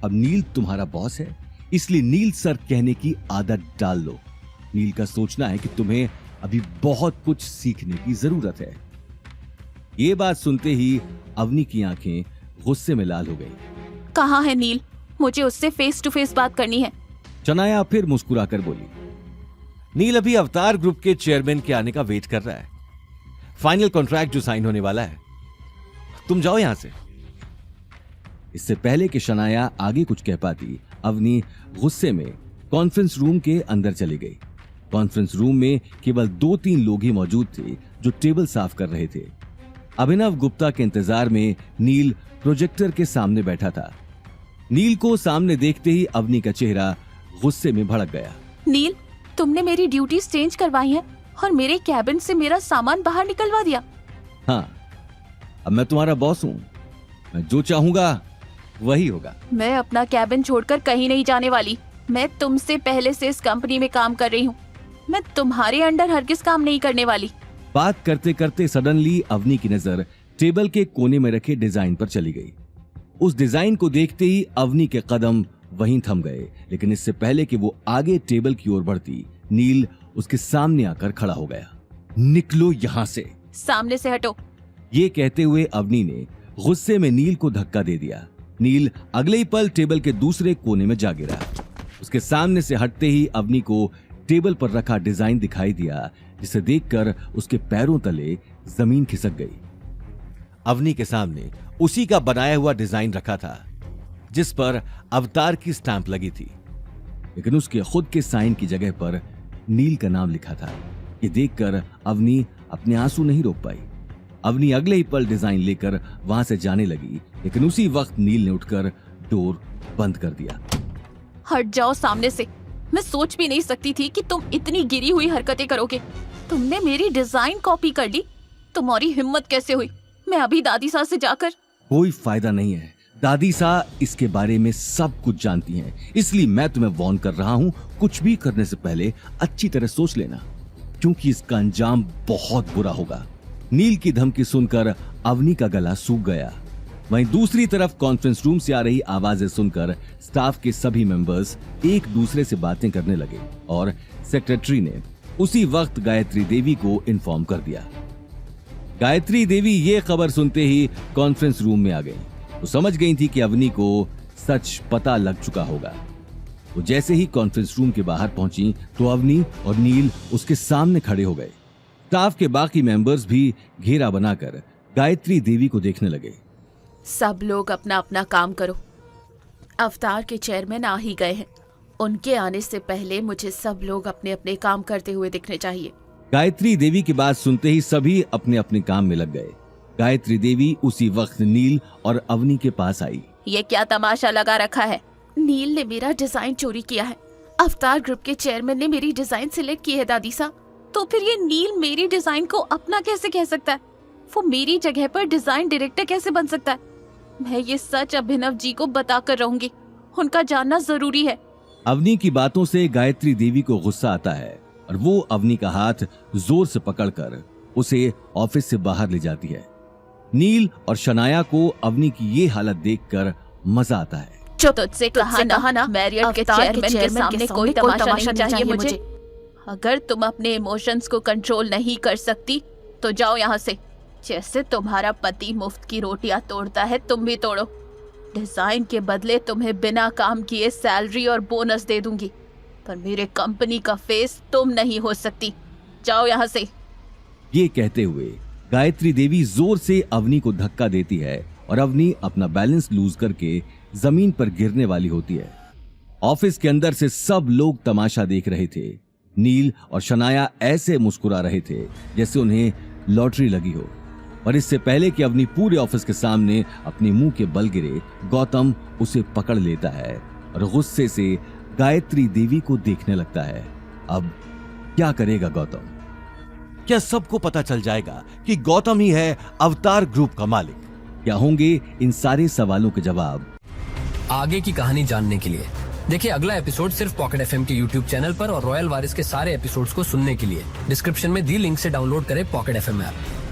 अब नील तुम्हारा बॉस है, इसलिए नील सर कहने की आदत डाल लो। नील का सोचना है कि तुम्हें अभी बहुत कुछ सीखने की जरूरत है। ये बात सुनते ही अवनी की आंखें गुस्से में लाल हो गई। कहाँ है नील? मुझे उससे फेस टू फेस बात करनी है। शनाया फिर मुस्कुराकर बोली, नील अभी अवतार ग्रुप के चेयरमैन के आने का वेट कर रहा है। फाइनल कॉन्ट्रैक्ट जो साइन होने वाला है, तुम जाओ यहां से। इससे पहले कि शनाया आगे कुछ कह पाती, अवनी गुस्से में कॉन्फ्रेंस रूम के अंदर चली गई। कॉन्फ्रेंस रूम में केवल 2-3 लोग ही मौजूद थे जो टेबल साफ कर रहे थे। अभिनव गुप्ता के इंतजार में नील प्रोजेक्टर के सामने बैठा था। नील को सामने देखते ही अवनी का चेहरा गुस्से में भड़क गया। नील, तुमने मेरी ड्यूटीज चेंज करवाई है और मेरे कैबिन से मेरा सामान बाहर निकलवा दिया। हाँ, अब मैं तुम्हारा बॉस हूँ, मैं जो चाहूंगा वही होगा। मैं अपना कैबिन छोड़कर कहीं नहीं जाने वाली। मैं तुमसे पहले से इस कंपनी में काम कर रही हूँ। मैं तुम्हारे अंडर हरगिज काम नहीं करने वाली। बात करते करते सडनली अवनी की नजर टेबल के कोने में रखे डिजाइन पर चली गई। उस डिजाइन को देखते ही अवनी के कदम वहीं थम गए, लेकिन इससे पहले कि वो आगे टेबल की ओर बढ़ती, नील उसके सामने आकर खड़ा हो गया। निकलो यहां से। सामने से हटो। ये कहते हुए अवनी ने गुस्से में नील को धक्का दे दिया। नील अगले ही पल टेबल के दूसरे कोने में जा गिरा। उसके सामने से हटते ही अवनी को टेबल पर रखा डिजाइन दिखाई दिया, जिसे देखकर उसके पैरों तले जमीन खिसक गई। अवनी के सामने उसी का बनाया हुआ डिजाइन रखा था, जिस पर अवतार की स्टैंप लगी थी, लेकिन उसके खुद के साइन की जगह पर नील का नाम लिखा था। ये देखकर अवनी अपने आंसू नहीं रोक पाई। अवनी अगले ही पल डिजाइन लेकर वहां से जाने लगी, लेकिन उसी वक्त नील ने उठकर डोर बंद कर दिया। हट जाओ सामने से। मैं सोच भी नहीं सकती थी कि तुम इतनी गिरी हुई हरकतें करोगे। तुमने मेरी डिजाइन कॉपी कर ली। तुम्हारी हिम्मत कैसे हुई? मैं अभी दादी सास से जाकर। कोई फायदा नहीं है, दादी सा इसके बारे में सब कुछ जानती हैं, इसलिए मैं तुम्हें वार्न कर रहा हूं, कुछ भी करने से पहले अच्छी तरह सोच लेना, क्योंकि इसका अंजाम बहुत बुरा होगा। नील की धमकी सुनकर अवनी का गला सूख गया। वहीं दूसरी तरफ कॉन्फ्रेंस रूम से आ रही आवाजें सुनकर स्टाफ के सभी मेंबर्स एक दूसरे से बातें करने लगे और सेक्रेटरी ने उसी वक्त गायत्री देवी को इन्फॉर्म कर दिया। गायत्री देवी ये खबर सुनते ही कॉन्फ्रेंस रूम में आ गई। वो समझ गई थी कि अवनी को सच पता लग चुका होगा। वो जैसे ही कॉन्फ्रेंस रूम के बाहर पहुंची तो अवनी और नील उसके सामने खड़े हो गए। स्टाफ के बाकी मेंबर्स भी घेरा बनाकर गायत्री देवी को देखने लगे। सब लोग अपना अपना काम करो। अवतार के चेयरमैन आ ही गए हैं। उनके आने से पहले मुझे सब लोग अपने अपने काम करते हुए दिखने चाहिए। गायत्री देवी की बात सुनते ही सभी अपने अपने काम में लग गए। गायत्री देवी उसी वक्त नील और अवनी के पास आई। ये क्या तमाशा लगा रखा है? नील ने मेरा डिजाइन चोरी किया है। अवतार ग्रुप के चेयरमैन ने मेरी डिजाइन सिलेक्ट की है दादी सा। तो फिर ये नील मेरी डिजाइन को अपना कैसे कह सकता है? वो मेरी जगह पर डिजाइन डायरेक्टर कैसे बन सकता है? मैं ये सच अभिनव जी को बताकर रहूंगी। उनका जानना जरूरी है। अवनी की बातों से गायत्री देवी को गुस्सा आता है और वो अवनी का हाथ जोर से पकड़कर उसे ऑफिस से बाहर ले जाती है। नील और शनाया को अवनी की ये हालत देखकर मजा आता है। जो तुझसे कहा ना मैरियट के चेयरमैन के सामने कोई तमाशा नहीं चाहिए मुझे। अगर तुम अपने इमोशंस को कंट्रोल नहीं कर सकती तो जाओ यहाँ से। जैसे तुम्हारा पति मुफ्त की रोटियां तोड़ता है, तुम भी तोड़ो। डिजाइन के बदले तुम्हें बिना काम किए सैलरी और बोनस दे दूंगी, पर मेरे कंपनी का फेस तुम नहीं हो सकती। जाओ यहाँ से। ये कहते हुए गायत्री देवी जोर से अवनी को धक्का देती है और अवनी अपना बैलेंस लूज करके जमीन पर गिरने वाली होती है। ऑफिस के अंदर से सब लोग तमाशा देख रहे थे। नील और शनाया ऐसे मुस्कुरा रहे थे जैसे उन्हें लॉटरी लगी हो। और इससे पहले कि अवनी पूरे ऑफिस के सामने अपने मुंह के बल गिरे, गौतम उसे पकड़ लेता है और गुस्से से गायत्री देवी को देखने लगता है। अब क्या करेगा गौतम? क्या सबको पता चल जाएगा कि गौतम ही है अवतार ग्रुप का मालिक? क्या होंगे इन सारे सवालों के जवाब? आगे की कहानी जानने के लिए देखिए अगला एपिसोड सिर्फ पॉकेट एफएम के यूट्यूब चैनल पर और रॉयल वारिस के सारे एपिसोड्स को सुनने के लिए डिस्क्रिप्शन में दी लिंक से डाउनलोड करें पॉकेट एफएम ऐप।